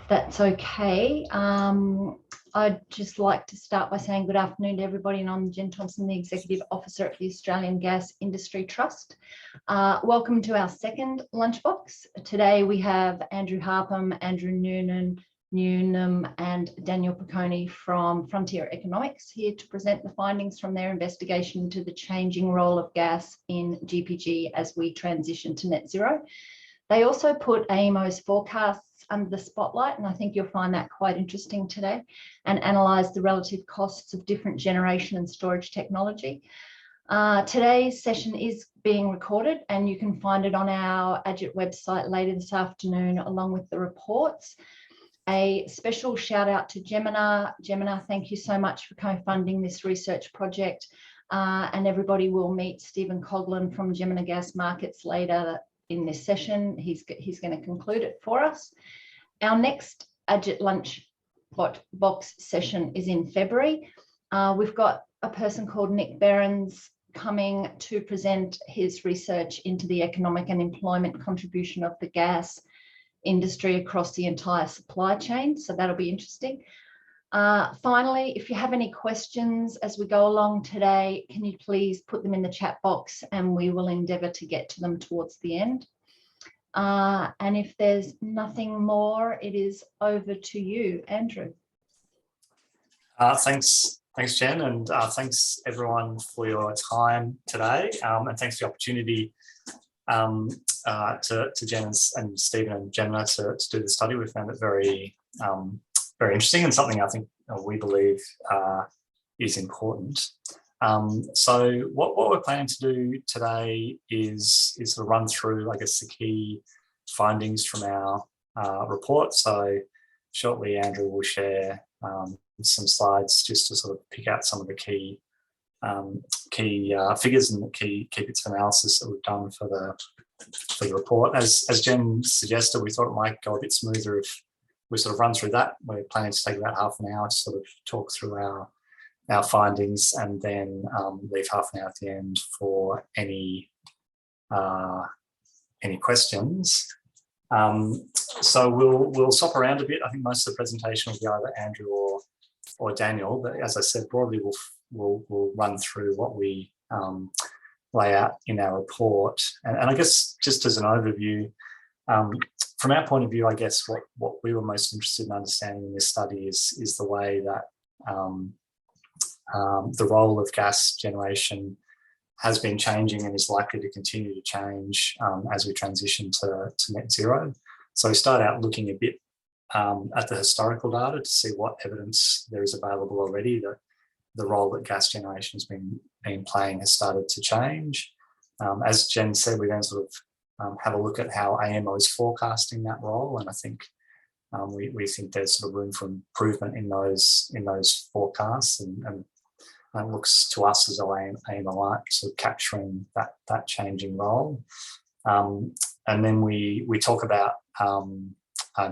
That's okay. I'd just like to start by saying good afternoon to everybody, and I'm Jen Thompson, the Executive Officer at the Australian Gas Industry Trust. Welcome to our second lunchbox. Today we have Andrew Harpham, Andrew Newnham and Daniel Piccone from Frontier Economics here to present the findings from their investigation into the changing role of gas in GPG as we transition to net zero. They also put AEMO's forecasts under the spotlight, and I think you'll find that quite interesting today, and analyse the relative costs of different generation and storage technology. Today's session is being recorded, and you can find it on our AGIT website later this afternoon, along with the reports. A special shout out to Jemena. Jemena, thank you so much for co-funding this research project. And everybody will meet Stephen Coughlin from Jemena Gas Markets later in this session. He's going to conclude it for us. Our next AGIT Lunchbox session is in February. We've got a person called Nick Behrens coming to present his research into the economic and employment contribution of the gas industry across the entire supply chain. So that'll be interesting. Finally, if you have any questions as we go along today, can you please put them in the chat box and we will endeavour to get to them towards the end. And if there's nothing more, it is over to you, Andrew. Thanks, Jen, and thanks everyone for your time today, and thanks for the opportunity to Jen and Stephen and Jemena to do the study. We found it very interesting and something I think we believe is important. So what we're planning to do today is to run through, I guess, the key findings from our report. So shortly, Andrew will share some slides just to sort of pick out some of the key figures and the key bits of analysis that we've done for the report. As Jen suggested, we thought it might go a bit smoother if we sort of run through that. We're planning to take about half an hour to sort of talk through our findings, and then leave half an hour at the end for any questions. So we'll swap around a bit. I think most of the presentation will be either Andrew or Daniel, but as I said, broadly we'll run through what we lay out in our report. And I guess just as an overview, from our point of view, I guess what we were most interested in understanding in this study is the way that the role of gas generation has been changing and is likely to continue to change as we transition to net zero. So we start out looking a bit at the historical data to see what evidence there is available already that the role that gas generation has been playing has started to change. As Jen said, we then sort of have a look at how AEMO is forecasting that role, and I think we think there's sort of room for improvement in those forecasts, and it looks to us as though AEMO aren't sort of capturing that changing role. And then we talk about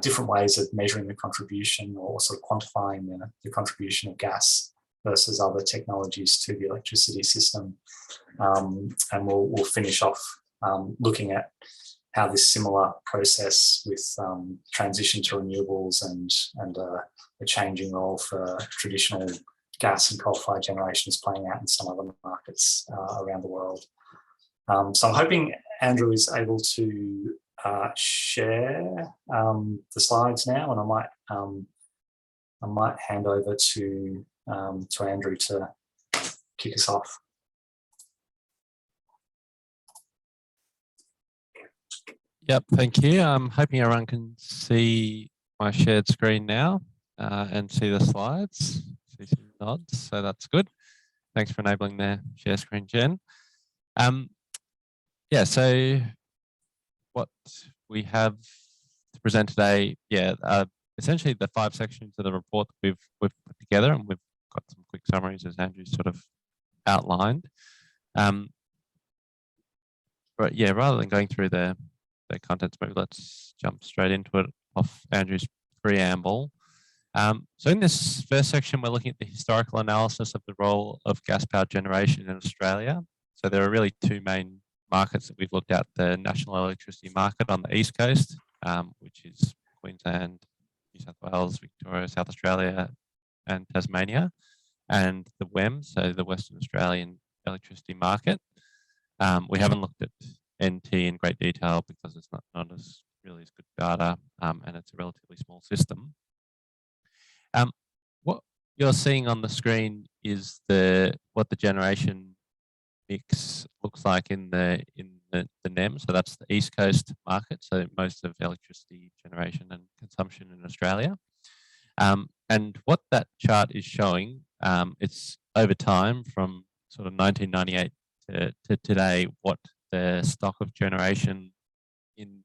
different ways of measuring the contribution, or sort of quantifying the contribution of gas versus other technologies to the electricity system. And we'll finish off looking at how this similar process with transition to renewables and a changing role for traditional gas and coal-fired generation is playing out in some other markets around the world. So I'm hoping Andrew is able to share the slides now, and I might hand over to Andrew to kick us off. Yep, thank you. I'm hoping everyone can see my shared screen now and see the slides. See some nods, so that's good. Thanks for enabling the share screen, Jen. Yeah, so what we have to present today, essentially the 5 sections of the report that we've put together, and we've got some quick summaries as Andrew sort of outlined. But yeah, rather than going through the contents, maybe let's jump straight into it off Andrew's preamble. So in this first section, we're looking at the historical analysis of the role of gas-powered generation in Australia. So there are really 2 main markets that we've looked at: the national electricity market on the east coast, which is Queensland, New South Wales, Victoria, South Australia, and Tasmania, and the WEM, so the Western Australian electricity market. We haven't looked at NT in great detail because it's not as really as good data, and it's a relatively small system. What you're seeing on the screen is what the generation mix looks like in the NEM. So that's the East Coast market. So most of electricity generation and consumption in Australia. And what that chart is showing, it's over time from sort of 1998 to today, what the stock of generation in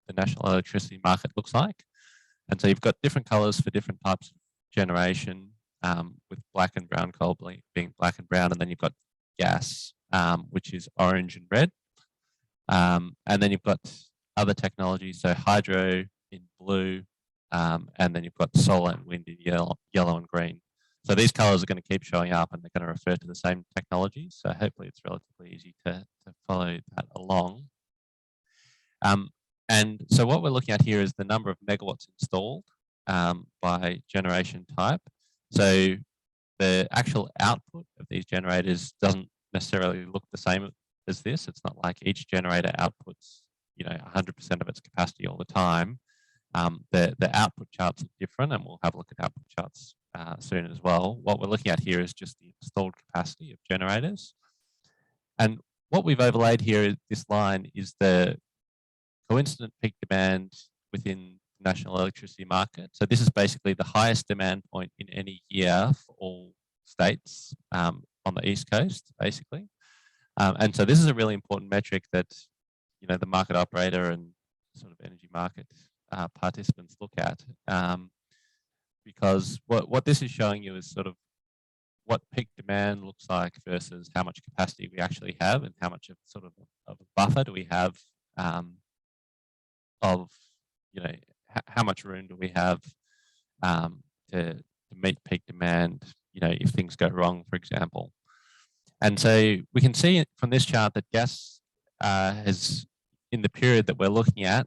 the national electricity market looks like. And so you've got different colors for different types of generation, with black and brown coal being black and brown, and then you've got gas, which is orange and red. And then you've got other technologies, so hydro in blue, and then you've got solar and wind in yellow and green. So these colors are going to keep showing up, and they're going to refer to the same technologies. So hopefully it's relatively easy to follow that along. And so what we're looking at here is the number of megawatts installed by generation type. So the actual output of these generators doesn't necessarily look the same as this. It's not like each generator outputs, 100% of its capacity all the time. The output charts are different, and we'll have a look at output charts soon as well. What we're looking at here is just the installed capacity of generators. And what we've overlaid here, this line, is the coincident peak demand within the national electricity market. So this is basically the highest demand point in any year for all states on the East Coast, basically. And so this is a really important metric that, the market operator and sort of energy market participants look at, because what this is showing you is sort of what peak demand looks like versus how much capacity we actually have, and how much of sort of a buffer do we have of, how much room do we have to meet peak demand, if things go wrong, for example. And so we can see from this chart that gas has, in the period that we're looking at,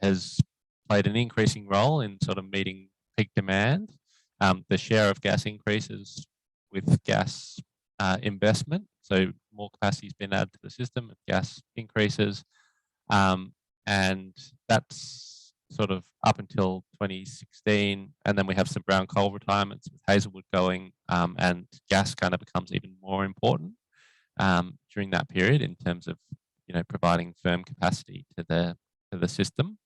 has played an increasing role in sort of meeting peak demand. The share of gas increases with gas investment. So more capacity has been added to the system and gas increases. And that's sort of up until 2016. And then we have some brown coal retirements with Hazelwood going, and gas kind of becomes even more important during that period in terms of, providing firm capacity to the system.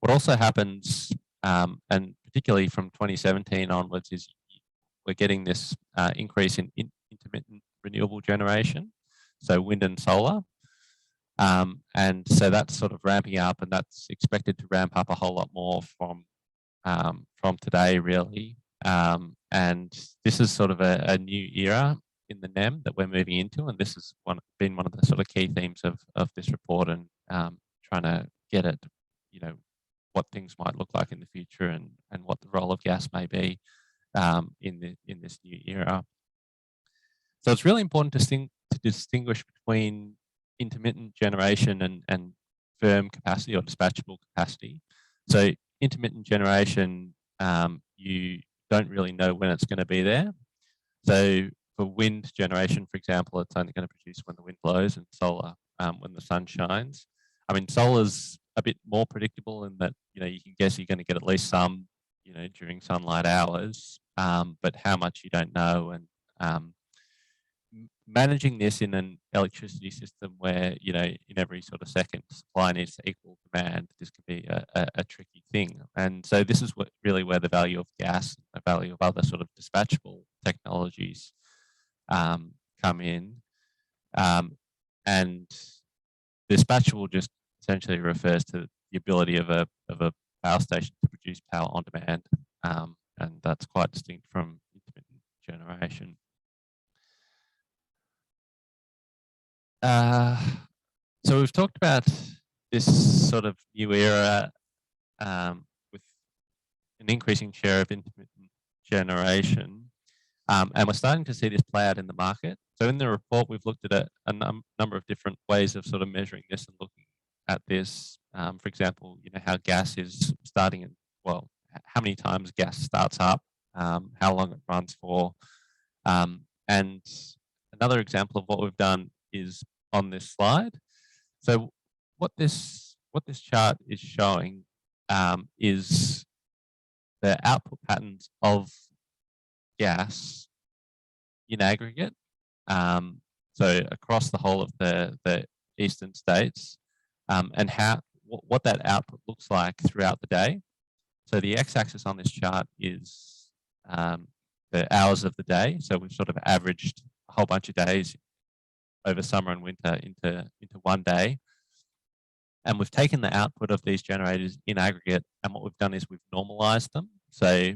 What also happens, and particularly from 2017 onwards, is we're getting this increase in intermittent renewable generation, so wind and solar. And so that's sort of ramping up, and that's expected to ramp up a whole lot more from today, really. And this is sort of a new era in the NEM that we're moving into, and this has been one of the sort of key themes of this report, and trying to get at, what things might look like in the future, and what the role of gas may be in this new era. So it's really important to distinguish between intermittent generation and firm capacity or dispatchable capacity. So intermittent generation, you don't really know when it's going to be there. So for wind generation, for example, it's only going to produce when the wind blows, and solar when the sun shines. I mean, solar's a bit more predictable in that, you can guess you're going to get at least some, during sunlight hours, but how much you don't know. And managing this in an electricity system where, in every sort of second supply needs to equal demand, this can be a tricky thing. And so this is really where the value of gas, the value of other sort of dispatchable technologies come in. And dispatchable just essentially refers to the ability of a power station to produce power on demand, and that's quite distinct from intermittent generation. So we've talked about this sort of new era with an increasing share of intermittent generation, and we're starting to see this play out in the market. So in the report, we've looked at a number of different ways of sort of measuring this and looking at this. For example, how gas is starting well, how many times gas starts up, how long it runs for. And another example of what we've done is on this slide. So what this chart is showing is the output patterns of gas in aggregate. So across the whole of the eastern states, and what that output looks like throughout the day. So the x-axis on this chart is the hours of the day. So we've sort of averaged a whole bunch of days over summer and winter into one day. And we've taken the output of these generators in aggregate, and what we've done is we've normalized them. So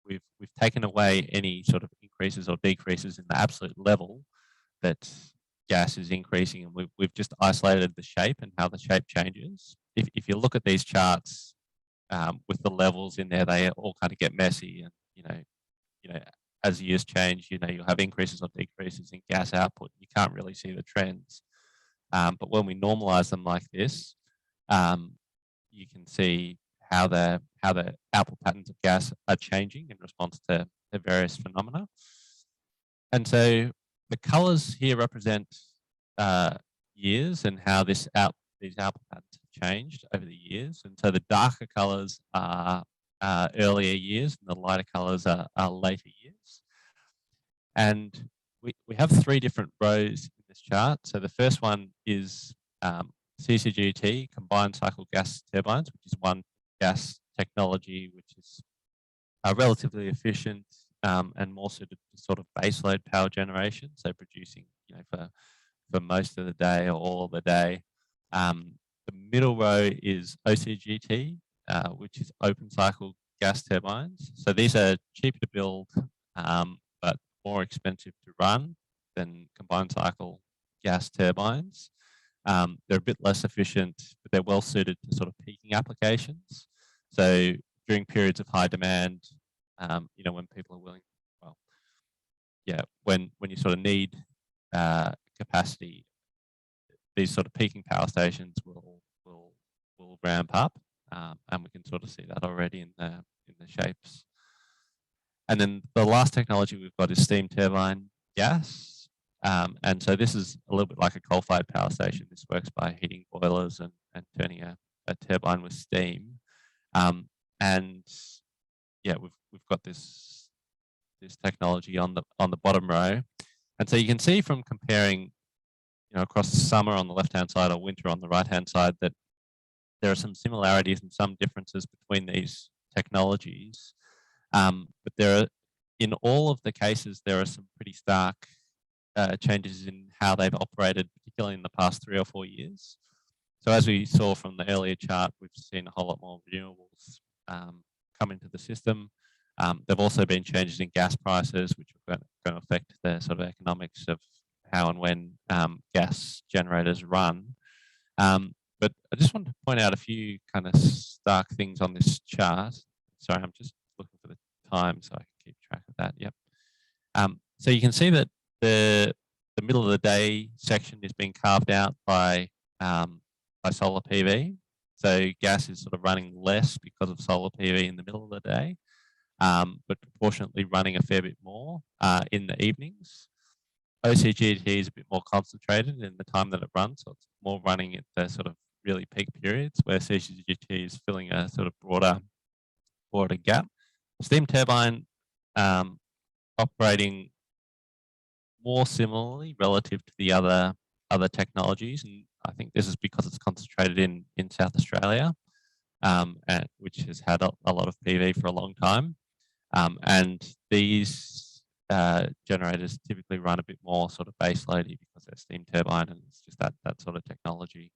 we've taken away any sort of increases or decreases in the absolute level that gas is increasing, and we've just isolated the shape and how the shape changes. If you look at these charts with the levels in there, they all kind of get messy, and you know, as years change, you'll have increases or decreases in gas output. You can't really see the trends. But when we normalize them like this, you can see how the output patterns of gas are changing in response to the various phenomena. And so the colors here represent years and how these output patterns have changed over the years. And so the darker colors are earlier years, and the lighter colors are later years. And we have three different rows in this chart. So the first one is CCGT, combined cycle gas turbines, which is one gas technology which is relatively efficient and more suited to sort of baseload power generation, so producing for most of the day or all of the day. The middle row is OCGT, which is open cycle gas turbines. So these are cheaper to build, but more expensive to run than combined cycle gas turbines. They're a bit less efficient, but they're well suited to sort of peaking applications. So during periods of high demand, when people are willing, when you sort of need capacity, these sort of peaking power stations will ramp up, and we can sort of see that already in the shapes. And then the last technology we've got is steam turbine gas. And so this is a little bit like a coal-fired power station. This works by heating boilers and turning a turbine with steam. And yeah, we've got this technology on the bottom row. And so you can see from comparing, across summer on the left-hand side or winter on the right-hand side, that there are some similarities and some differences between these technologies. But in all of the cases, there are some pretty stark changes in how they've operated, particularly in the past 3 or 4 years. So as we saw from the earlier chart, we've seen a whole lot more renewables come into the system. There've also been changes in gas prices, which are going to affect the sort of economics of how and when gas generators run. But I just wanted to point out a few kind of stark things on this chart. Sorry, I'm just looking for the time so I can keep track of that. Yep. So you can see that the middle of the day section is being carved out by solar PV. So gas is sort of running less because of solar PV in the middle of the day, but proportionately running a fair bit more in the evenings. OCGT is a bit more concentrated in the time that it runs, so it's more running at the sort of really peak periods, where CCGT is filling a sort of broader gap. Steam turbine operating more similarly relative to the other technologies, and I think this is because it's concentrated in South Australia, which has had a lot of PV for a long time, and these generators typically run a bit more sort of base loady because they're steam turbine, and it's just that sort of technology.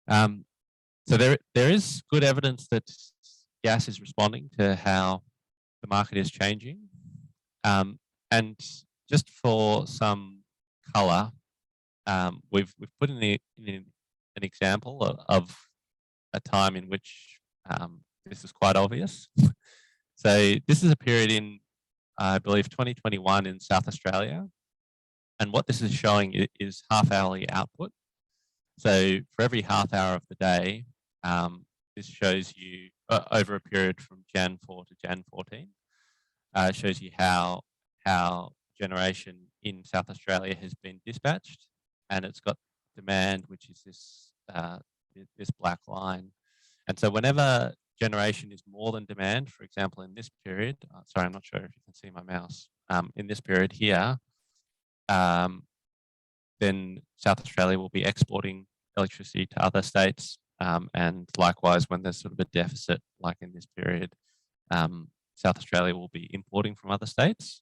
So there is good evidence that gas is responding to how the market is changing, and just for some colour, we've put in an example of a time in which this is quite obvious. So this is a period in, I believe, 2021 in South Australia. And what this is showing is half-hourly output. So for every half hour of the day, this shows you over a period from Jan 4 to Jan 14. Shows you how generation in South Australia has been dispatched, and it's got demand, which is this black line. And so whenever generation is more than demand, for example, in this period, sorry, I'm not sure if you can see my mouse, in this period here, then South Australia will be exporting electricity to other states. And likewise, when there's sort of a deficit, like in this period, South Australia will be importing from other states.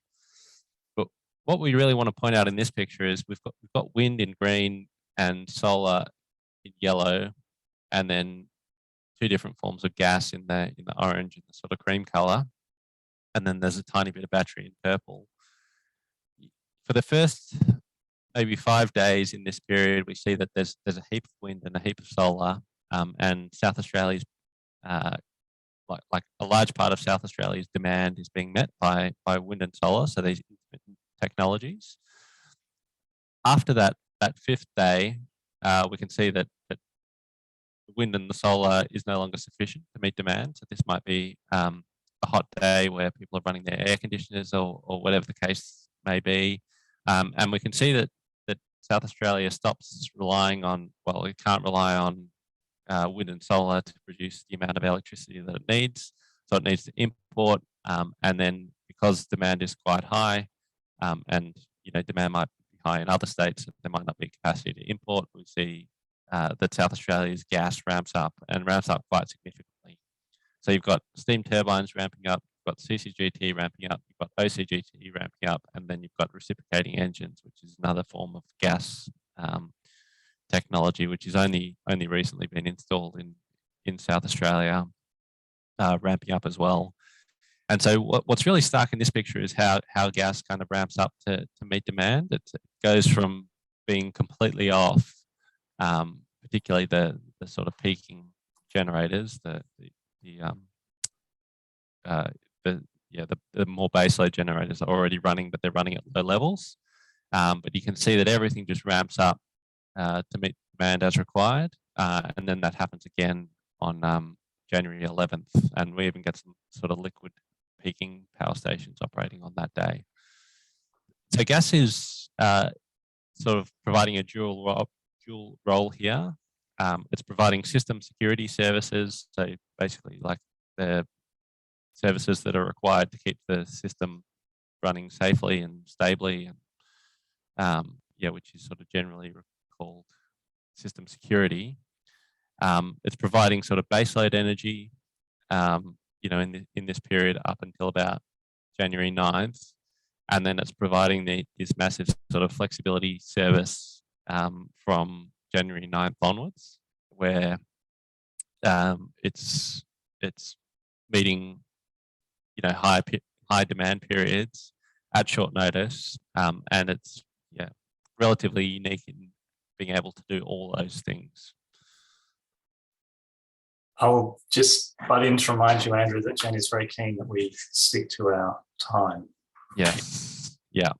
But what we really want to point out in this picture is we've got wind in green and solar in yellow, and then two different forms of gas in the orange and the sort of cream color. And then there's a tiny bit of battery in purple. For the first maybe 5 days in this period, we see that there's a heap of wind and a heap of solar, and South Australia's like a large part of South Australia's demand is being met by wind and solar, so these intermittent technologies. After that fifth day, we can see that the wind and the solar is no longer sufficient to meet demand. So this might be a hot day where people are running their air conditioners or whatever the case may be. And we can see that South Australia stops relying on, well, it can't rely on wind and solar to produce the amount of electricity that it needs. So it needs to import. And then because demand is quite high, and demand might be high in other states, there might not be capacity to import, we see that South Australia's gas ramps up quite significantly. So you've got steam turbines ramping up, you've got CCGT ramping up, you've got OCGT ramping up, and then you've got reciprocating engines, which is another form of gas technology, which has only recently been installed in South Australia, ramping up as well. And so what's really stark in this picture is how gas kind of ramps up to meet demand. It goes from being completely off, particularly the sort of peaking generators, the more baseload generators are already running, but they're running at low levels. But you can see that everything just ramps up to meet demand as required, and then that happens again on January 11th, and we even get some sort of liquid peaking power stations operating on that day. So gas is sort of providing a dual role here. It's providing system security services, so basically like the services that are required to keep the system running safely and stably, and which is sort of generally called system security. It's providing sort of baseload energy, in this period up until about January 9th, and then it's providing this massive sort of flexibility service from January 9th onwards, where it's meeting high demand periods at short notice, and it's relatively unique in being able to do all those things. I'll just butt in to remind you, Andrew, that Jen is very keen that we stick to our time. Yes. Yeah.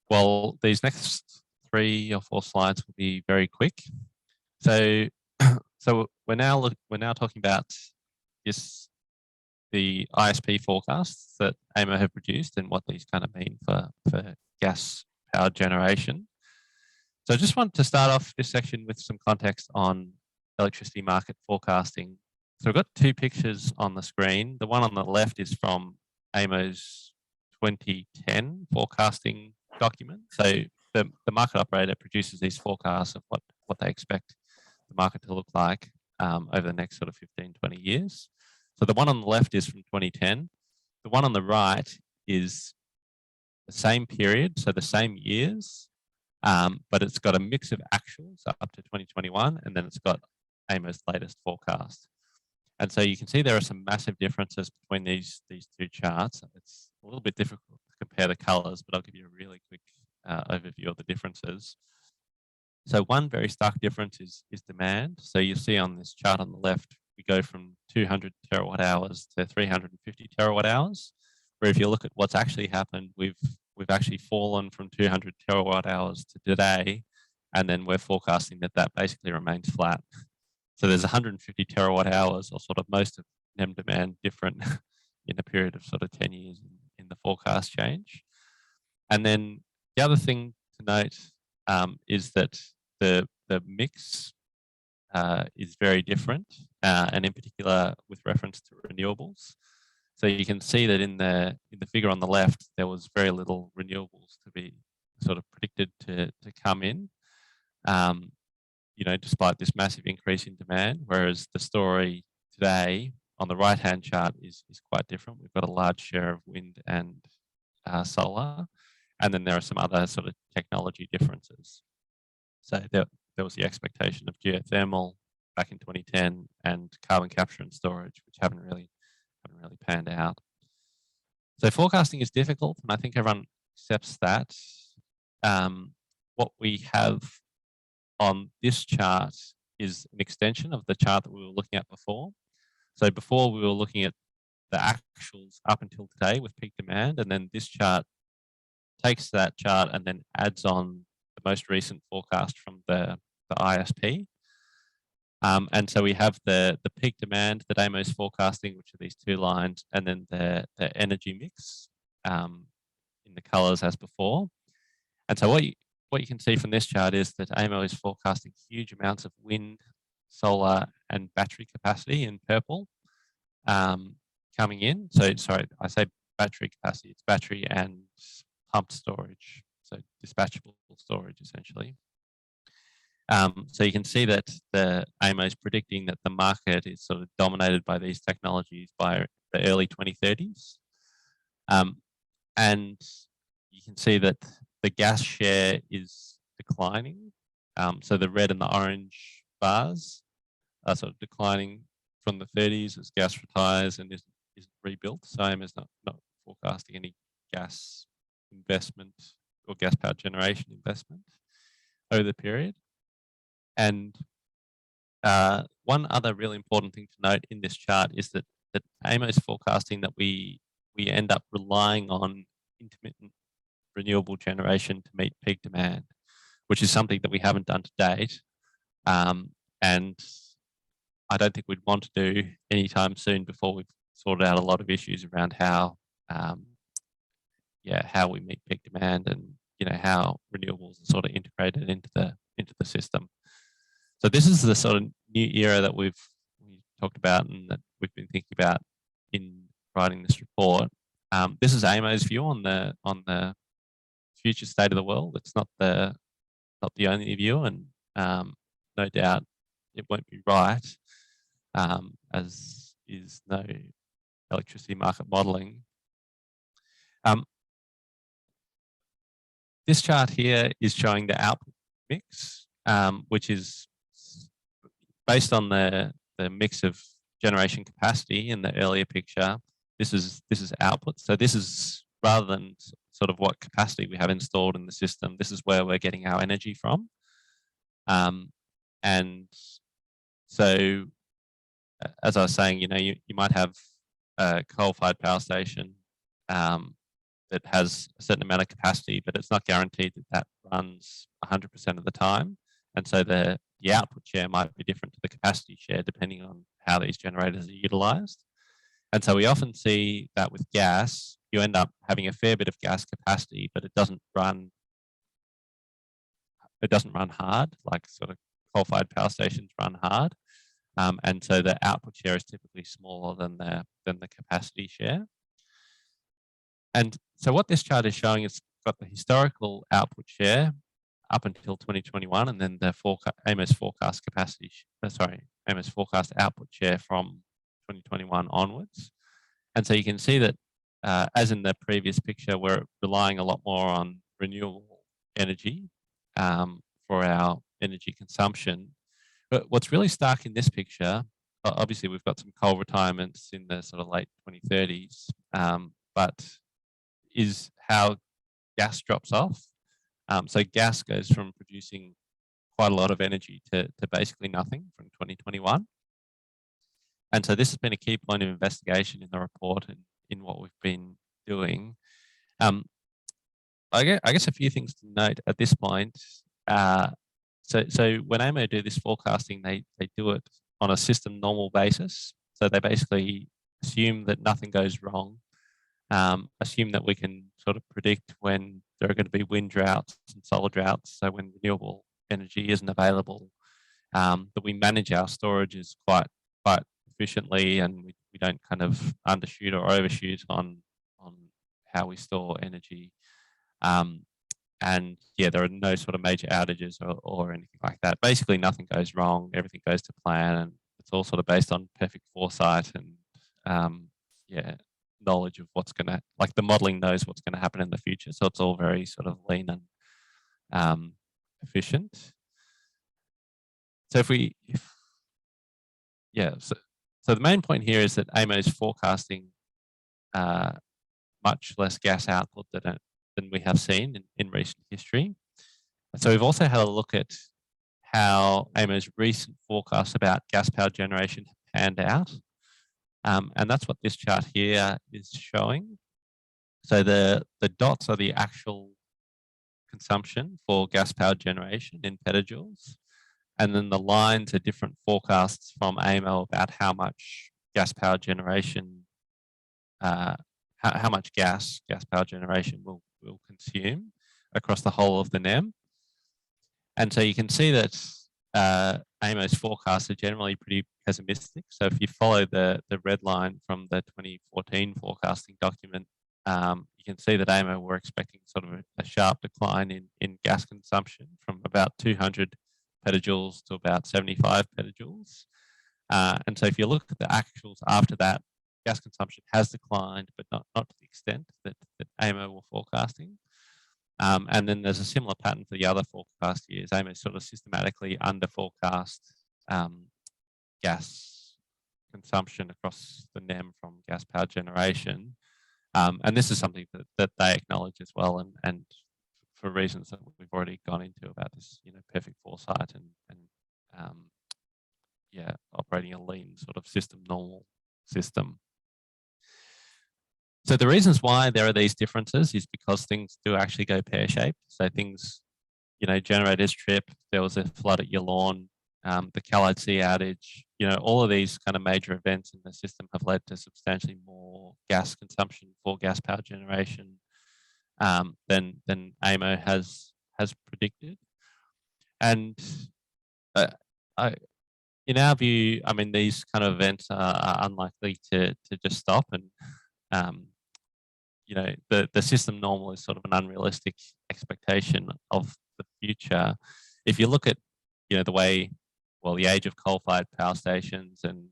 Well, these next 3 or 4 slides will be very quick. So we're now talking about the ISP forecasts that AEMO have produced and what these kind of mean for gas powered generation. So I just want to start off this section with some context on electricity market forecasting. So I've got 2 pictures on the screen. The one on the left is from AEMO's 2010 forecasting document. So the market operator produces these forecasts of what they expect the market to look like over the next sort of 15, 20 years. So the one on the left is from 2010. The one on the right is the same period, so the same years, but it's got a mix of actuals up to 2021, and then it's got AEMO's latest forecast. And so you can see there are some massive differences between these 2 charts. It's a little bit difficult to compare the colors, but I'll give you a really quick overview of the differences. So one very stark difference is demand. So you see on this chart on the left, we go from 200 terawatt hours to 350 terawatt hours, where if you look at what's actually happened, we've actually fallen from 200 terawatt hours to today, and then we're forecasting that basically remains flat. So there's 150 terawatt hours, or sort of most of NEM demand different in a period of sort of 10 years in the forecast change. And then the other thing to note is that the mix is very different, and in particular with reference to renewables. So you can see that in the figure on the left, there was very little renewables to be sort of predicted to come in, you know, despite this massive increase in demand. Whereas the story today on the right-hand chart is quite different. We've got a large share of wind and solar, and then there are some other sort of technology differences. So there was the expectation of geothermal back in 2010 and carbon capture and storage, which haven't really panned out. So forecasting is difficult, and I think everyone accepts that. What we have on this chart is an extension of the chart that we were looking at before. So before we were looking at the actuals up until today with peak demand, and then this chart takes that chart and then adds on the most recent forecast from the ISP. And so we have the peak demand that AEMO is forecasting, which are these two lines, and then the energy mix in the colours as before. And so what you can see from this chart is that AEMO is forecasting huge amounts of wind, solar, and battery capacity in purple coming in. So sorry, I say battery capacity, it's battery and pumped storage, so dispatchable storage essentially. So you can see that the AEMO is predicting that the market is sort of dominated by these technologies by the early 2030s. And you can see that the gas share is declining. So the red and the orange bars are sort of declining from the 30s as gas retires and is rebuilt. So AEMO is not forecasting any gas investment or gas power generation investment over the period. And one other really important thing to note in this chart is that AEMO is forecasting that we end up relying on intermittent renewable generation to meet peak demand, which is something that we haven't done to date. And I don't think we'd want to do anytime soon before we've sorted out a lot of issues around how we meet peak demand and, you know, how renewables are sort of integrated into the system. So this is the sort of new era that we talked about and that we've been thinking about in writing this report. This is AEMO's view on the future state of the world. It's not the only view, and no doubt it won't be right, as is no electricity market modelling. This chart here is showing the output mix, which is based on the mix of generation capacity in the earlier picture. This is output. So this is, rather than sort of what capacity we have installed in the system, this is where we're getting our energy from. And so, as I was saying, you know, you might have a coal-fired power station that has a certain amount of capacity, but it's not guaranteed that runs 100% of the time. And so the output share might be different to the capacity share depending on how these generators are utilised. And so we often see that with gas, you end up having a fair bit of gas capacity, but it doesn't run hard, like sort of coal-fired power stations run hard. And so the output share is typically smaller than the capacity share. And so what this chart is showing is got the historical output share up until 2021, and then the AEMO's forecast AEMO's forecast output share from 2021 onwards. And so you can see that, as in the previous picture, we're relying a lot more on renewable energy for our energy consumption. But what's really stark in this picture, obviously we've got some coal retirements in the sort of late 2030s, but is how gas drops off. So gas goes from producing quite a lot of energy to basically nothing from 2021. And so this has been a key point of investigation in the report and in what we've been doing. I guess a few things to note at this point. So when AEMO do this forecasting, they do it on a system normal basis. So they basically assume that nothing goes wrong, assume that we can sort of predict when there are going to be wind droughts and solar droughts, so when renewable energy isn't available, that we manage our storages quite efficiently, and we don't kind of undershoot or overshoot on how we store energy. And yeah, there are no sort of major outages or anything like that. Basically, nothing goes wrong. Everything goes to plan, and it's all sort of based on perfect foresight and yeah, knowledge of what's going to, like the modeling knows what's going to happen in the future. So it's all very sort of lean and efficient. So so the main point here is that AEMO is forecasting much less gas output than we have seen in recent history. So we've also had a look at how AEMO's recent forecasts about gas power generation panned out. And that's what this chart here is showing. So the dots are the actual consumption for gas power generation in petajoules. And then the lines are different forecasts from AEMO about how much gas power generation, how much gas power generation will consume across the whole of the NEM. And so you can see that AEMO's forecasts are generally pretty pessimistic. So if you follow the red line from the 2014 forecasting document, you can see that AEMO were expecting sort of a sharp decline in gas consumption from about 200 petajoules to about 75 petajoules. And so if you look at the actuals after that, gas consumption has declined, but not to the extent that AEMO were forecasting. And then there's a similar pattern for the other forecast years. AEMO sort of systematically under forecast gas consumption across the NEM from gas power generation. And this is something that they acknowledge as well, and for reasons that we've already gone into about this, perfect foresight and yeah, operating a lean sort of normal system. So the reasons why there are these differences is because things do actually go pear-shaped. So things, generators trip, there was a flood at your lawn, the Callide Sea outage, all of these kind of major events in the system have led to substantially more gas consumption for gas power generation than AEMO has predicted. And in our view, I mean, these kind of events are unlikely to just stop, and the system normal is sort of an unrealistic expectation of the future. If you look at the way, well, the age of coal-fired power stations and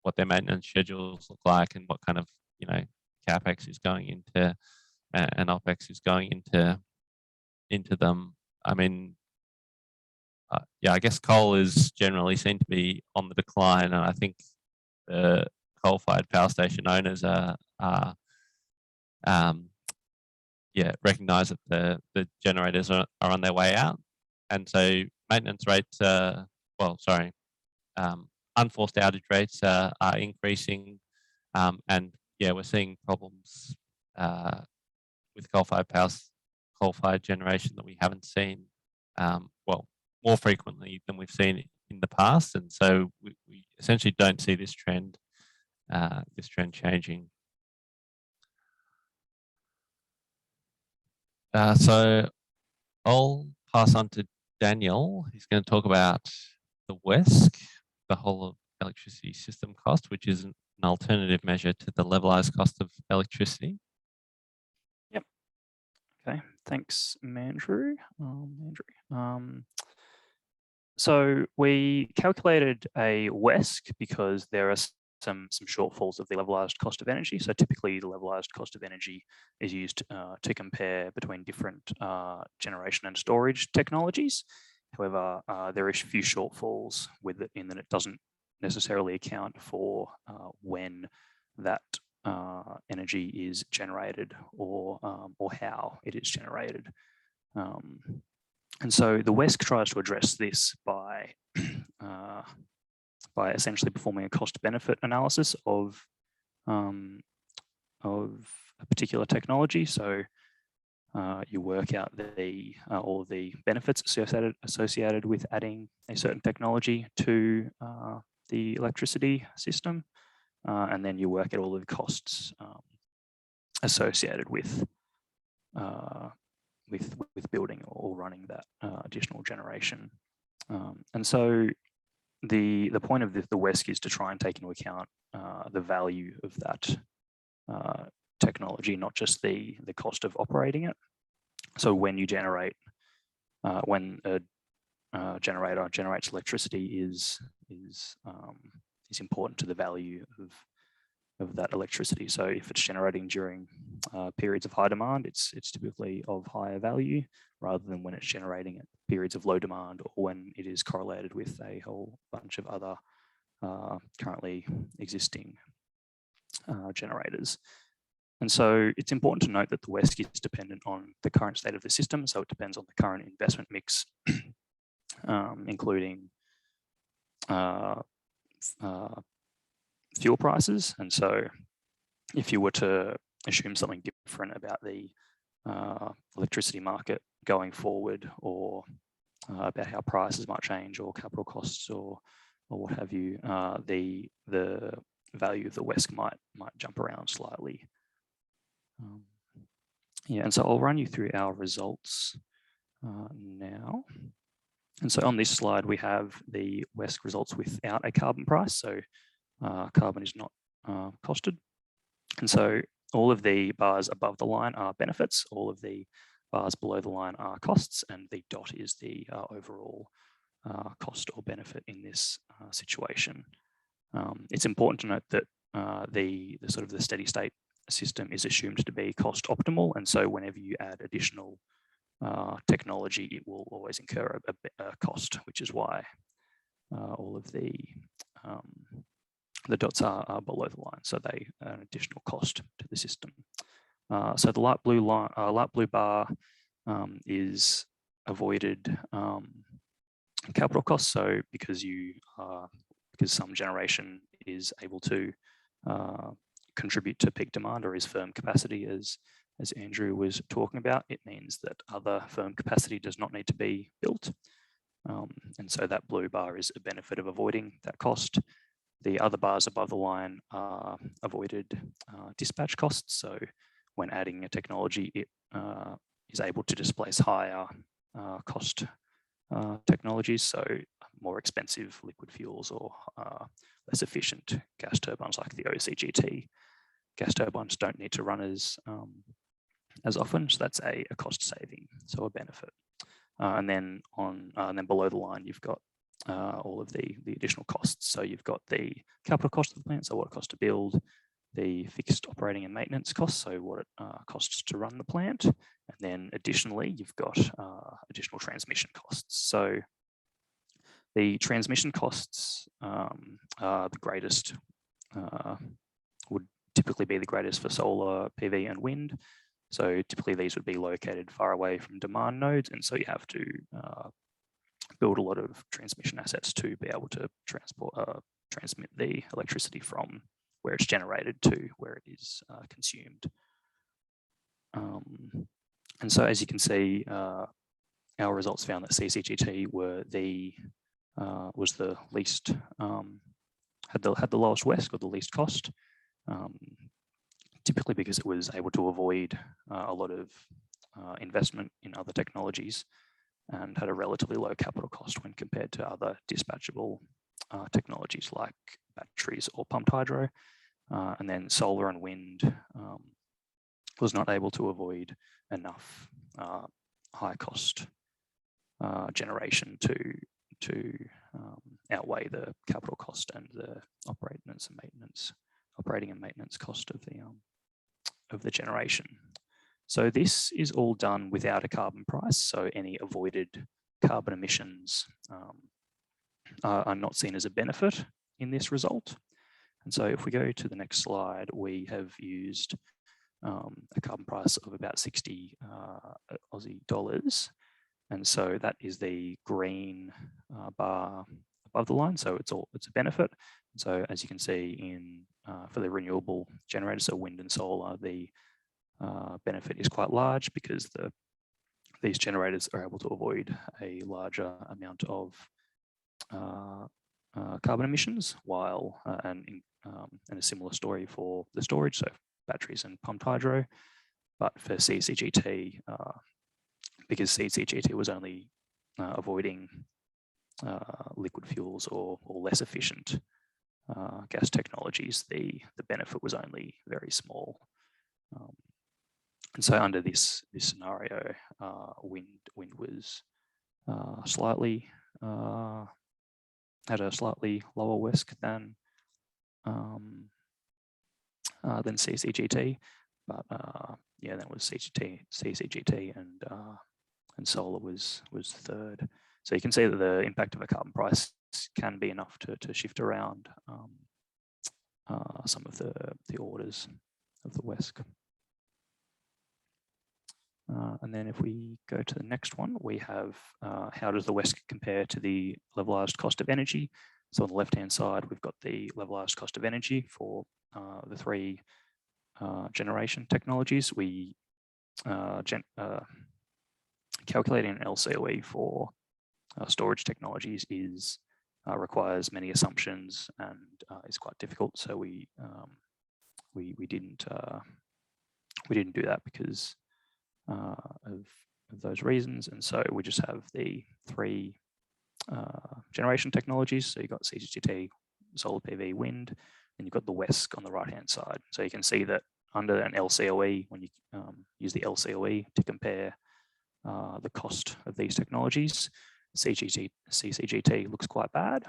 what their maintenance schedules look like, and what kind of capex is going into and opex is going into them. I mean, yeah, I guess coal is generally seen to be on the decline, and I think the coal-fired power station owners recognise that the generators are on their way out, and so maintenance rates, unforced outage rates are increasing, and yeah, we're seeing problems with coal-fired generation that we haven't seen, more frequently than we've seen in the past, and so we essentially don't see this trend changing. So I'll pass on to Daniel. He's going to talk about the WESC, the whole of electricity system cost, which is an alternative measure to the levelised cost of electricity. Yep. Okay. Thanks, Mandrew. So we calculated a WESC because there are some shortfalls of the levelised cost of energy. So typically the levelised cost of energy is used to compare between different generation and storage technologies. However, there are a few shortfalls with it in that it doesn't necessarily account for when that energy is generated or how it is generated. And so the WESC tries to address this by essentially performing a cost-benefit analysis of a particular technology. So you work out all of the benefits associated with adding a certain technology to the electricity system, and then you work out all of the costs associated with building or running that additional generation. And so the point of the WESC is to try and take into account the value of that technology, not just the cost of operating it. So when you generate, when a generator generates electricity is important to the value of that electricity. So if it's generating during periods of high demand, it's typically of higher value rather than when it's generating at periods of low demand or when it is correlated with a whole bunch of other currently existing generators. And so it's important to note that the WESC is dependent on the current state of the system. So it depends on the current investment mix, including fuel prices. And so if you were to assume something different about the electricity market going forward, or about how prices might change or capital costs or what have you, the value of the WESC might jump around slightly. Yeah, and so I'll run you through our results now. And so on this slide, we have the WESC results without a carbon price. So carbon is not costed. And so all of the bars above the line are benefits, all of the bars below the line are costs, and the dot is the overall cost or benefit in this situation. It's important to note that the sort of the steady state system is assumed to be cost optimal, and so whenever you add additional technology, it will always incur a cost, which is why all of the dots are below the line, so they are an additional cost to the system. So the light blue bar is avoided capital costs. So because some generation is able to contribute to peak demand or is firm capacity, as Andrew was talking about, it means that other firm capacity does not need to be built. And so that blue bar is a benefit of avoiding that cost. The other bars above the line are avoided dispatch costs. So when adding a technology, it is able to displace higher cost technologies, so more expensive liquid fuels or less efficient gas turbines like the OCGT. Gas turbines don't need to run as often, so that's a cost saving, so a benefit. And then below the line, you've got all of the additional costs. So you've got the capital cost of the plant, so what it costs to build, the fixed operating and maintenance costs, so what it costs to run the plant, and then additionally, you've got additional transmission costs. So the transmission costs are the greatest, would typically be the greatest for solar, PV, and wind. So typically these would be located far away from demand nodes, and so you have to build a lot of transmission assets to be able to transmit the electricity from where it's generated to where it is consumed. And so as you can see, our results found that CCGT was the least, had the lowest WESC or the least cost, typically because it was able to avoid a lot of investment in other technologies and had a relatively low capital cost when compared to other dispatchable technologies like batteries or pumped hydro. And then solar and wind was not able to avoid enough high cost generation to outweigh the capital cost and the operating and maintenance cost of the generation. So this is all done without a carbon price. So any avoided carbon emissions are not seen as a benefit in this result. And so if we go to the next slide, we have used a carbon price of about 60 Aussie dollars. And so that is the green bar above the line. So it's a benefit. So as you can see for the renewable generators, so wind and solar, the benefit is quite large because these generators are able to avoid a larger amount of carbon emissions while and a similar story for the storage, so batteries and pumped hydro. But for CCGT, because CCGT was only avoiding liquid fuels or less efficient gas technologies, the benefit was only very small. And so under this scenario, wind was slightly had a slightly lower WESC than CCGT, but yeah, that was CCGT, and solar was third. So you can see that the impact of a carbon price can be enough to shift around some of the orders of the WESC. And then if we go to the next one, we have how does the WESC compare to the levelized cost of energy? So on the left-hand side, we've got the levelized cost of energy for the three generation technologies. We calculating an LCOE for storage technologies requires many assumptions and is quite difficult. So we didn't do that because of those reasons, and so we just have the three generation technologies. So you've got CCGT, solar PV, wind, and you've got the WESC on the right-hand side. So you can see that under an LCOE, when you use the LCOE to compare the cost of these technologies, CCGT looks quite bad.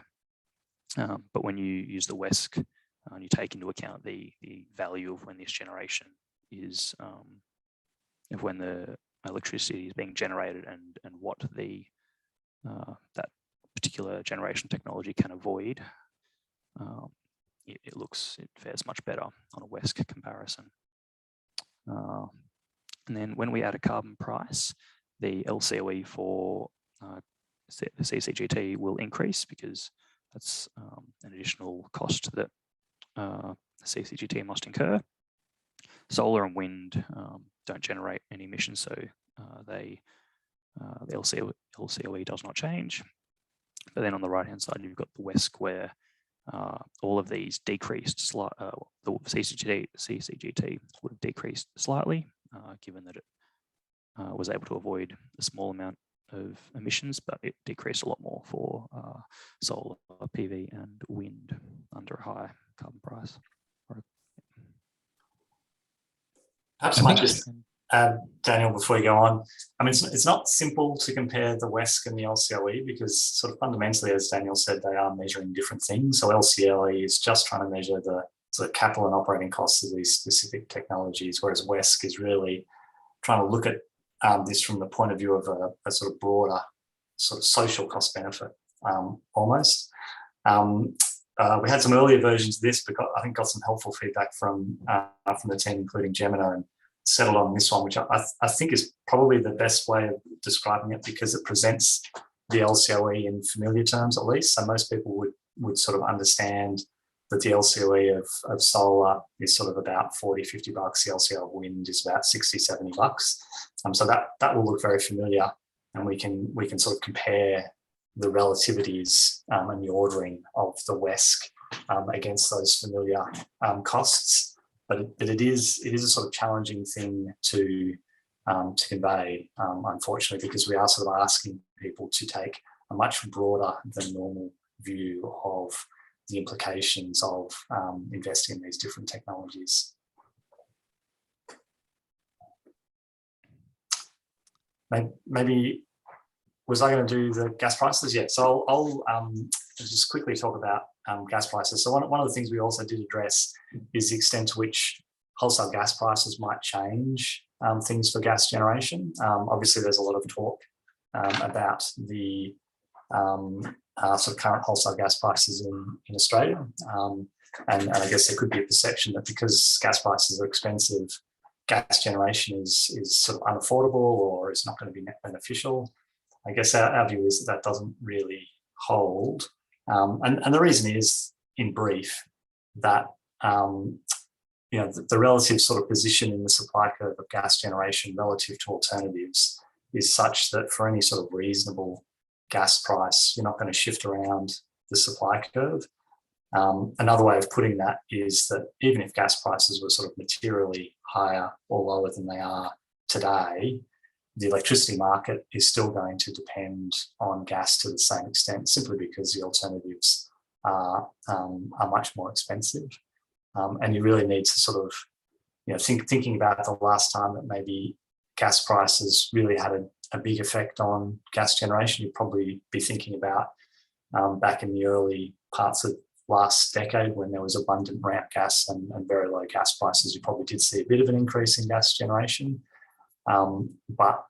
But when you use the WESC and you take into account the value of when this generation is, of when the electricity is being generated and what that particular generation technology can avoid, it fares much better on a WESC comparison. And then when we add a carbon price, the LCOE for the CCGT will increase because that's an additional cost that the CCGT must incur. Solar and wind don't generate any emissions, so the LCOE does not change. But then on the right-hand side, you've got the WESC where all of these decreased. The CCGT would have decreased slightly, given that it was able to avoid a small amount of emissions, but it decreased a lot more for solar, PV, and wind under a high carbon price. Perhaps I might just add, Daniel, before you go on. I mean, it's not simple to compare the WESC and the LCOE because sort of fundamentally, as Daniel said, they are measuring different things. So LCOE is just trying to measure the sort of capital and operating costs of these specific technologies, whereas WESC is really trying to look at this from the point of view of a sort of broader sort of social cost benefit, almost. We had some earlier versions of this, but I think got some helpful feedback from the team, including Jemena, and settled on this one, which I think is probably the best way of describing it because it presents the LCOE in familiar terms, at least. So most people would sort of understand that the LCOE of solar is sort of about 40, 50 bucks. The LCOE of wind is about 60, 70 bucks. So that will look very familiar, and we can sort of compare the relativities and the ordering of the WESC against those familiar costs. But it is a sort of challenging thing to convey, unfortunately, because we are sort of asking people to take a much broader than normal view of the implications of investing in these different technologies. Maybe was I going to do the gas prices? Yeah, so I'll just quickly talk about gas prices. So one of the things we also did address is the extent to which wholesale gas prices might change things for gas generation. Obviously, there's a lot of talk about the sort of current wholesale gas prices in Australia. And I guess there could be a perception that because gas prices are expensive, gas generation is sort of unaffordable or is not going to be net beneficial. I guess our view is that doesn't really hold. And the reason is, in brief, that the relative sort of position in the supply curve of gas generation relative to alternatives is such that for any sort of reasonable gas price, you're not going to shift around the supply curve. Another way of putting that is that even if gas prices were sort of materially higher or lower than they are today, the electricity market is still going to depend on gas to the same extent, simply because the alternatives are much more expensive. And you really need to sort of, thinking about the last time that maybe gas prices really had a big effect on gas generation, you'd probably be thinking about back in the early parts of last decade when there was abundant ramp gas and very low gas prices. You probably did see a bit of an increase in gas generation. But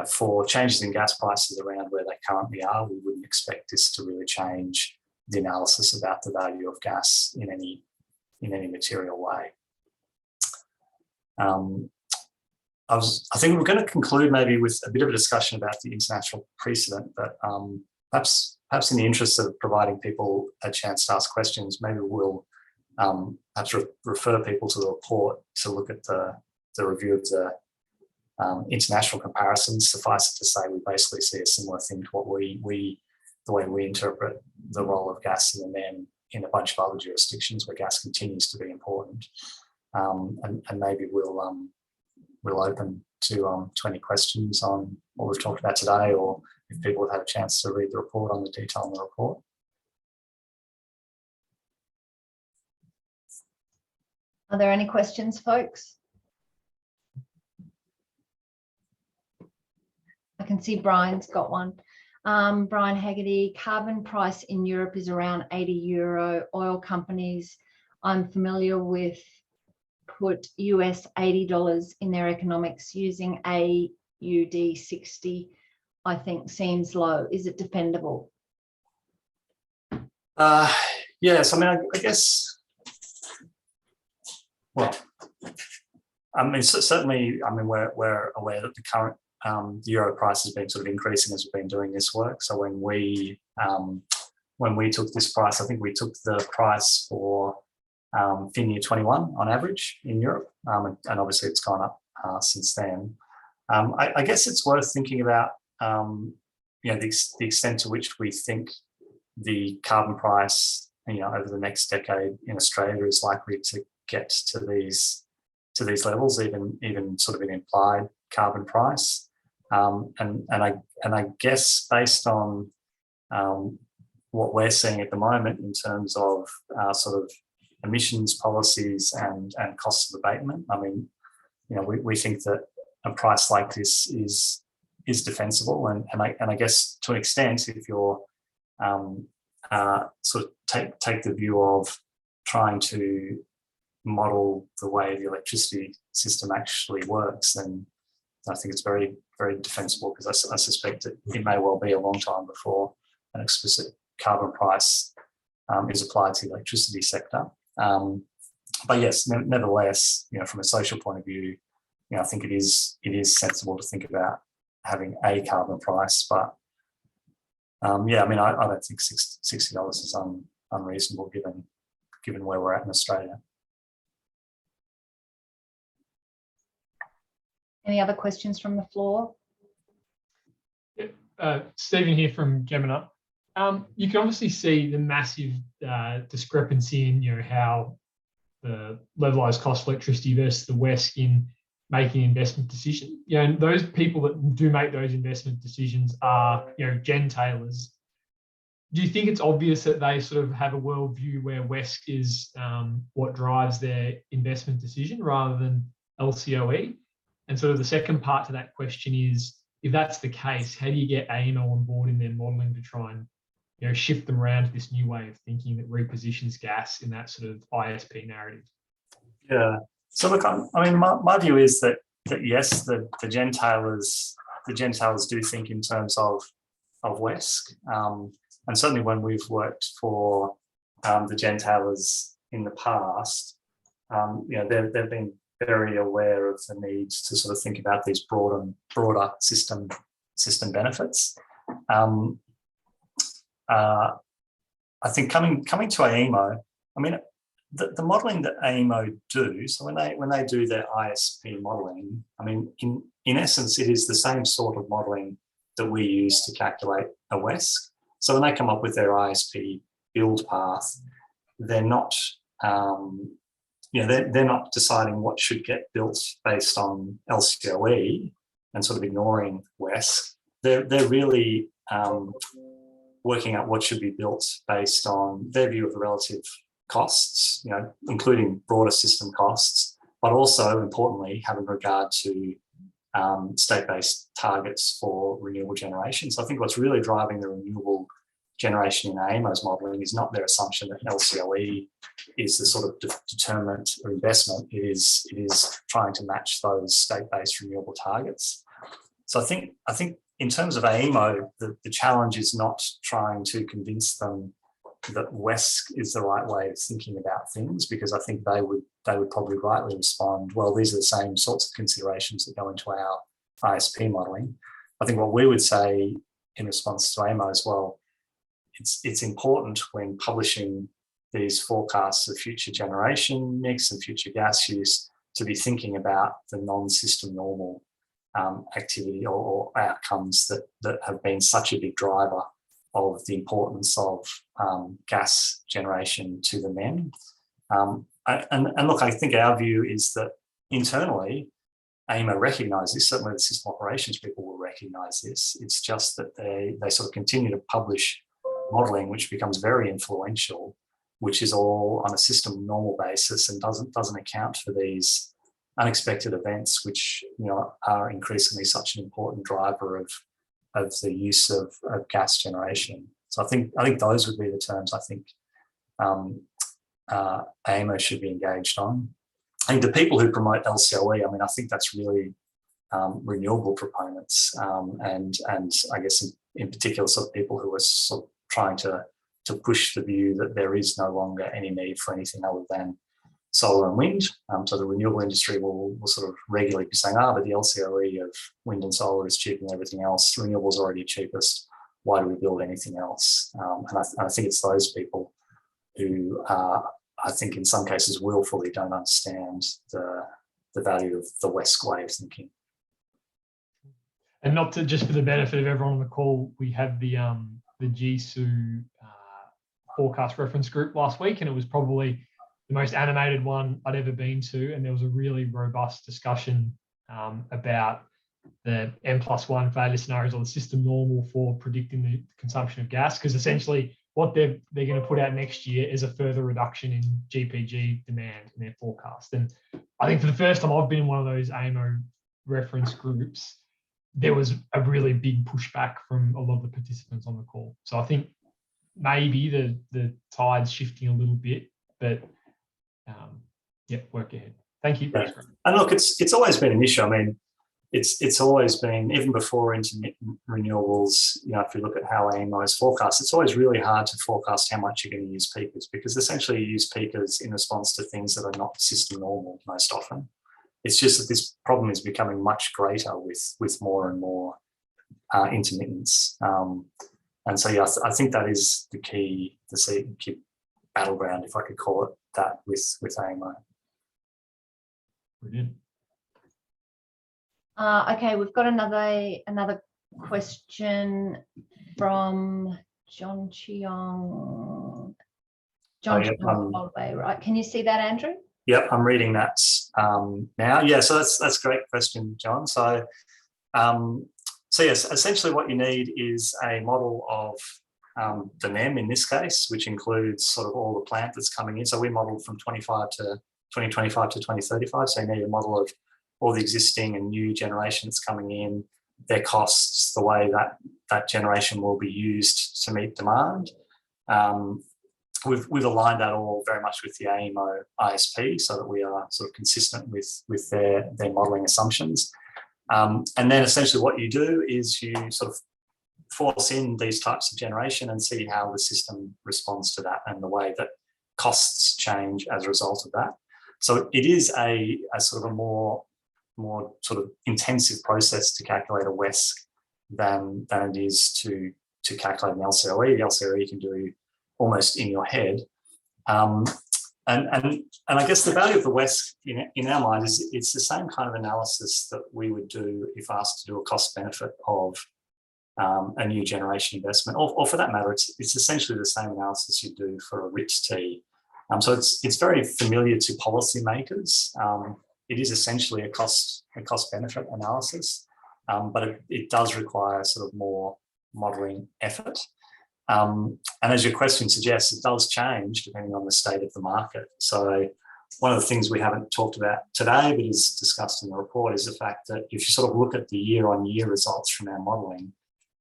for changes in gas prices around where they currently are, we wouldn't expect this to really change the analysis about the value of gas in any material way. I think we're going to conclude maybe with a bit of a discussion about the international precedent, but perhaps in the interest of providing people a chance to ask questions, maybe we'll perhaps refer people to the report to look at the review of the international comparisons. Suffice it to say, we basically see a similar thing to what the way we interpret the role of gas in the NEM in a bunch of other jurisdictions where gas continues to be important. And maybe we'll open to any questions on what we've talked about today, or if people have had a chance to read the report on the detail in the report. Are there any questions, folks? I can see Brian's got one. Brian Haggerty, carbon price in Europe is around €80. Oil companies I'm familiar with put US $80 in their economics. Using AUD 60, I think seems low. Is it defendable? Yes, I mean, I guess, well, I mean, certainly, I mean, we're aware that the current the euro price has been sort of increasing as we've been doing this work. So when we took this price, I think we took the price for fin year 21 on average in Europe, and obviously it's gone up since then. I guess it's worth thinking about the extent to which we think the carbon price over the next decade in Australia is likely to get to these levels, even sort of an implied carbon price. And I guess based on what we're seeing at the moment in terms of sort of emissions policies and costs of abatement, I mean, we think that a price like this is defensible, and I guess to an extent, if you're sort of take the view of trying to model the way the electricity system actually works, then I think it's very, very defensible, because I suspect it may well be a long time before an explicit carbon price is applied to the electricity sector. But yes, nevertheless, from a social point of view, I think it is sensible to think about having a carbon price. But yeah, I mean, I don't think $60 is unreasonable given where we're at in Australia. Any other questions from the floor? Stephen here from Jemena. You can obviously see the massive discrepancy in how the levelised cost of electricity versus the WESC in making investment decisions. And those people that do make those investment decisions are gentailers. Do you think it's obvious that they sort of have a worldview where WESC is what drives their investment decision rather than LCOE? And sort of the second part to that question is, if that's the case, how do you get AEMO on board in their modelling to try and shift them around to this new way of thinking that repositions gas in that sort of ISP narrative? Yeah. So look, I mean, my view is that yes, the gentailers do think in terms of WESC, and certainly when we've worked for the gentailers in the past, they've been very aware of the needs to sort of think about these broader system benefits. I think coming to AEMO, I mean, the modelling that AEMO do, so when they do their ISP modelling, I mean, in essence, it is the same sort of modelling that we use to calculate a WESC. So when they come up with their ISP build path, they're not, they're not deciding what should get built based on LCOE and sort of ignoring WESC. They're really working out what should be built based on their view of the relative costs, including broader system costs, but also importantly having regard to state-based targets for renewable generation. So I think what's really driving the renewable generation in AEMO's modelling is not their assumption that LCOE is the sort of determinant or investment. It is trying to match those state-based renewable targets. So I think in terms of AEMO, the challenge is not trying to convince them that WESC is the right way of thinking about things, because I think they would probably rightly respond, well, these are the same sorts of considerations that go into our ISP modelling. I think what we would say in response to AEMO as well, it's important when publishing these forecasts of future generation mix and future gas use to be thinking about the non-system normal activity or outcomes that have been such a big driver of the importance of gas generation to the NEM. And look, I think our view is that internally, AEMO recognise this, certainly the system operations people will recognise this. It's just that they sort of continue to publish modelling which becomes very influential, which is all on a system normal basis and doesn't account for these unexpected events, which are increasingly such an important driver of the use of gas generation. So I think those would be the terms I think AEMO should be engaged on. I think the people who promote LCOE, I think that's really renewable proponents, and I guess in particular sort of people who are sort of trying to push the view that there is no longer any need for anything other than solar and wind. So the renewable industry will sort of regularly be saying, but the LCOE of wind and solar is cheaper than everything else. Renewables are already cheapest. Why do we build anything else? And I think it's those people who I think in some cases willfully don't understand the value of the WESC way of thinking. And not to, just for the benefit of everyone on the call, we had the GSU forecast reference group last week, and it was probably the most animated one I'd ever been to, and there was a really robust discussion about the N+1 failure scenarios or the system normal for predicting the consumption of gas, because essentially what they're going to put out next year is a further reduction in GPG demand in their forecast. And I think for the first time I've been in one of those AEMO reference groups, there was a really big pushback from a lot of the participants on the call. So I think maybe the tide's shifting a little bit, but work ahead. Thank you. Yeah. And look, it's always been an issue. It's always been, even before intermittent renewables, if you look at how AEMO is forecast, it's always really hard to forecast how much you're going to use peakers, because essentially you use peakers in response to things that are not system normal most often. It's just that this problem is becoming much greater with more and more intermittence. And so, I think that is the key battleground, if I could call it that, with AEMO. Brilliant. Okay, we've got another question from John Chiong. Right? Can you see that, Andrew? Yep, I'm reading that now. Yeah, so that's a great question, John. So yes, essentially what you need is a model of the NEM in this case, which includes sort of all the plant that's coming in. So we modelled from 2025 to 2035. So you need a model of all the existing and new generation that's coming in, their costs, the way that generation will be used to meet demand. We've aligned that all very much with the AEMO ISP so that we are sort of consistent with their modelling assumptions. And then essentially what you do is you sort of force in these types of generation and see how the system responds to that and the way that costs change as a result of that. So it is a sort of a more sort of intensive process to calculate a WESC than it is to calculate an LCOE. The LCOE you can do almost in your head. And I guess the value of the WESC in our mind is it's the same kind of analysis that we would do if asked to do a cost benefit of a new generation investment, or for that matter, it's essentially the same analysis you do for a RIT-T. So it's very familiar to policymakers. It is essentially a cost benefit analysis, but it does require sort of more modelling effort. And as your question suggests, it does change depending on the state of the market. So one of the things we haven't talked about today, but is discussed in the report, is the fact that if you sort of look at the year-on-year results from our modelling,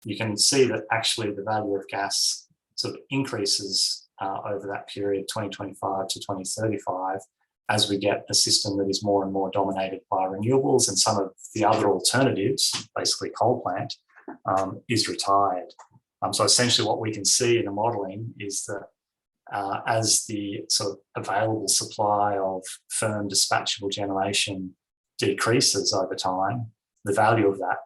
you can see that actually the value of gas sort of increases over that period, 2025 to 2035, as we get a system that is more and more dominated by renewables, and some of the other alternatives, basically coal plant, is retired. So essentially what we can see in the modelling is that as the sort of available supply of firm dispatchable generation decreases over time, the value of that,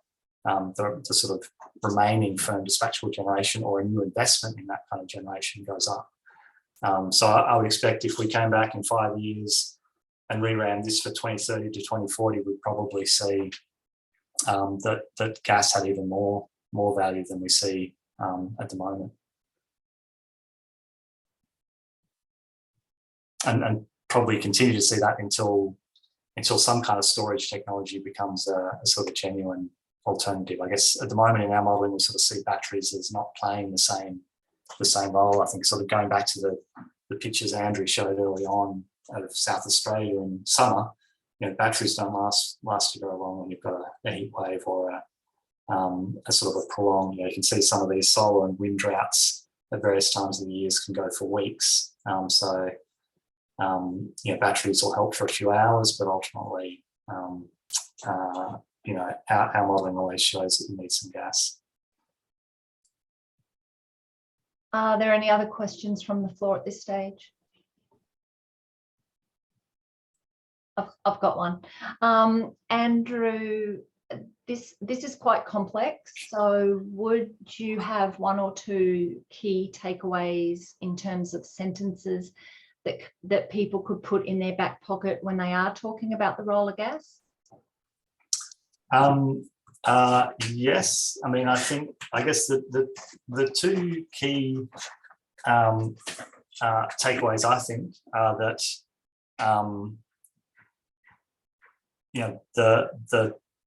the sort of remaining firm dispatchable generation or a new investment in that kind of generation goes up. So I would expect if we came back in 5 years and reran this for 2030 to 2040, we'd probably see that gas had even more value than we see at the moment. And probably continue to see that until some kind of storage technology becomes a sort of genuine alternative. I guess at the moment in our modelling, we sort of see batteries as not playing the same role. I think sort of going back to the pictures Andrew showed early on out of South Australia in summer, batteries don't last you very long when you've got a heat wave or a sort of a prolonged, you can see some of these solar and wind droughts at various times of the years can go for weeks. Batteries will help for a few hours, but ultimately, our modelling always shows that you need some gas. Are there any other questions from the floor at this stage? I've got one. Andrew, this is quite complex. So would you have one or two key takeaways in terms of sentences that people could put in their back pocket when they are talking about the role of gas? Yes. I mean, I guess the two key takeaways, I think, are that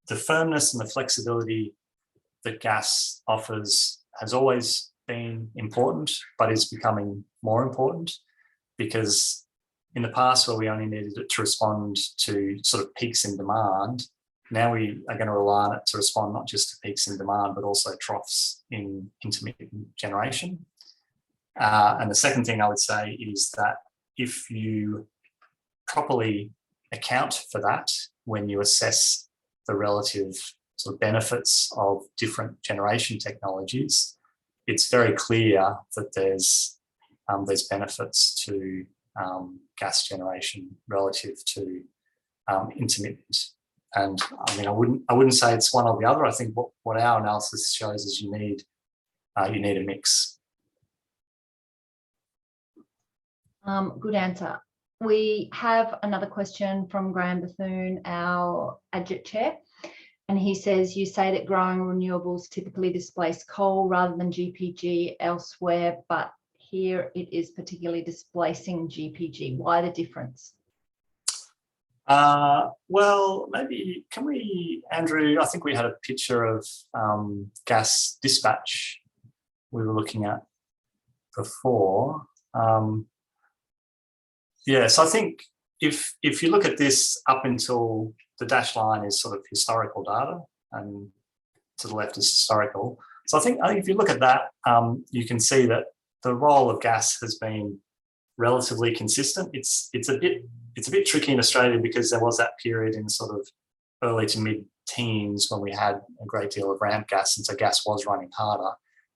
the firmness and the flexibility that gas offers has always been important, but is becoming more important, because in the past, where we only needed it to respond to sort of peaks in demand, now we are going to rely on it to respond not just to peaks in demand, but also troughs in intermittent generation. And the second thing I would say is that if you properly account for that when you assess the relative sort of benefits of different generation technologies, it's very clear that there's benefits to gas generation relative to intermittent. And I mean, I wouldn't say it's one or the other. I think what our analysis shows is you need a mix. Good answer. We have another question from Graham Bethune, our AGIT chair, and he says, you say that growing renewables typically displace coal rather than GPG elsewhere, but here it is particularly displacing GPG. Why the difference? Well, maybe, can we, Andrew, I think we had a picture of gas dispatch we were looking at before. So I think if you look at this up until the dashed line is sort of historical data, and to the left is historical. So I think if you look at that, you can see that the role of gas has been relatively consistent. It's a bit tricky in Australia because there was that period in sort of early to mid-teens when we had a great deal of ramp gas, and so gas was running harder.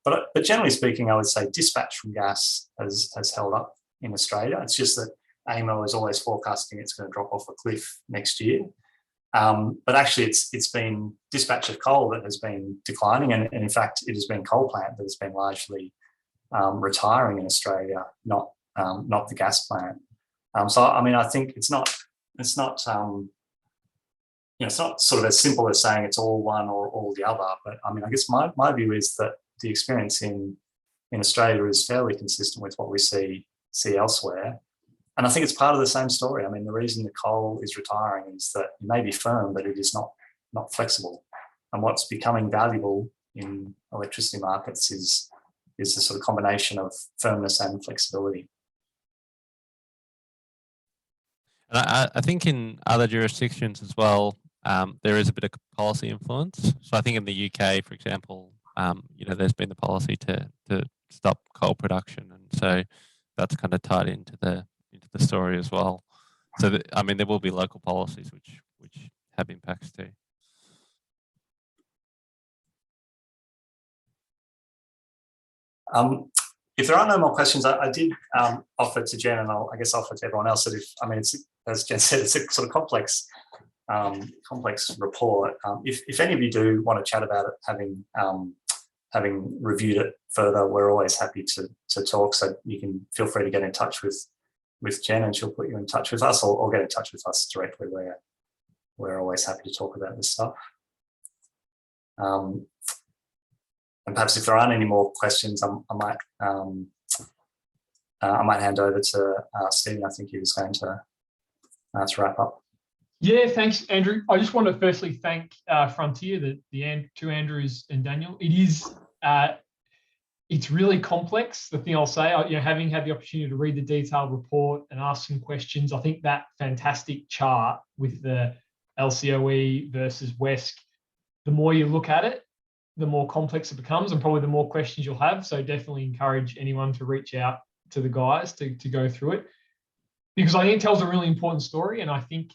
But generally speaking, I would say dispatch from gas has held up in Australia. It's just that AEMO is always forecasting it's going to drop off a cliff next year. But actually, it's been dispatch of coal that has been declining, and in fact, it has been coal plant that has been largely retiring in Australia, not the gas plant. So I mean, I think it's not sort of as simple as saying it's all one or all the other. But I mean, I guess my view is that the experience in Australia is fairly consistent with what we see elsewhere. I think it's part of the same story. I mean, the reason the coal is retiring is that it may be firm, but it is not flexible. And what's becoming valuable in electricity markets is the sort of combination of firmness and flexibility. And I think in other jurisdictions as well, there is a bit of policy influence. So I think in the UK, for example, there's been the policy to stop coal production, and so that's kind of tied into the story as well. So there will be local policies which have impacts too. If there are no more questions, I did offer to Jen, and I guess offer to everyone else that it's, as Jen said, it's a sort of complex report. If any of you do want to chat about it, having reviewed it further, we're always happy to talk. So you can feel free to get in touch with Jen, and she'll put you in touch with us, or get in touch with us directly. We're always happy to talk about this stuff. And perhaps if there aren't any more questions, I might hand over to Stephen. I think he was going to wrap up. Yeah, thanks, Andrew. I just want to firstly thank Frontier, the two Andrews and Daniel. It's really complex. The thing I'll say, having had the opportunity to read the detailed report and ask some questions, I think that fantastic chart with the LCOE versus WESC, the more you look at it, the more complex it becomes, and probably the more questions you'll have. So definitely encourage anyone to reach out to the guys to go through it, because I think it tells a really important story. And I think,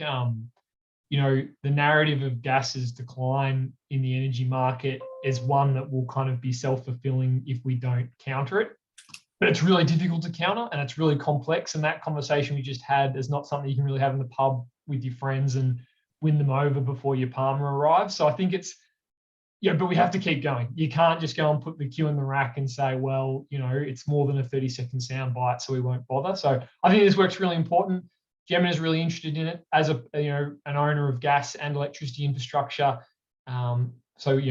the narrative of gas's decline in the energy market is one that will kind of be self-fulfilling if we don't counter it. But it's really difficult to counter, and it's really complex. And that conversation we just had is not something you can really have in the pub with your friends and win them over before your Palmer arrives. So I think but we have to keep going. You can't just go and put the cue in the rack and say, well, it's more than a 30-second sound bite, so we won't bother. So I think this work's really important. Jemena is really interested in it as an owner of gas and electricity infrastructure. So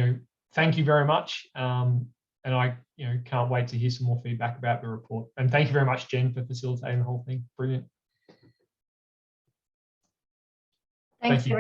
thank you very much. And I can't wait to hear some more feedback about the report. And thank you very much, Jen, for facilitating the whole thing. Brilliant. Thanks, Thank you.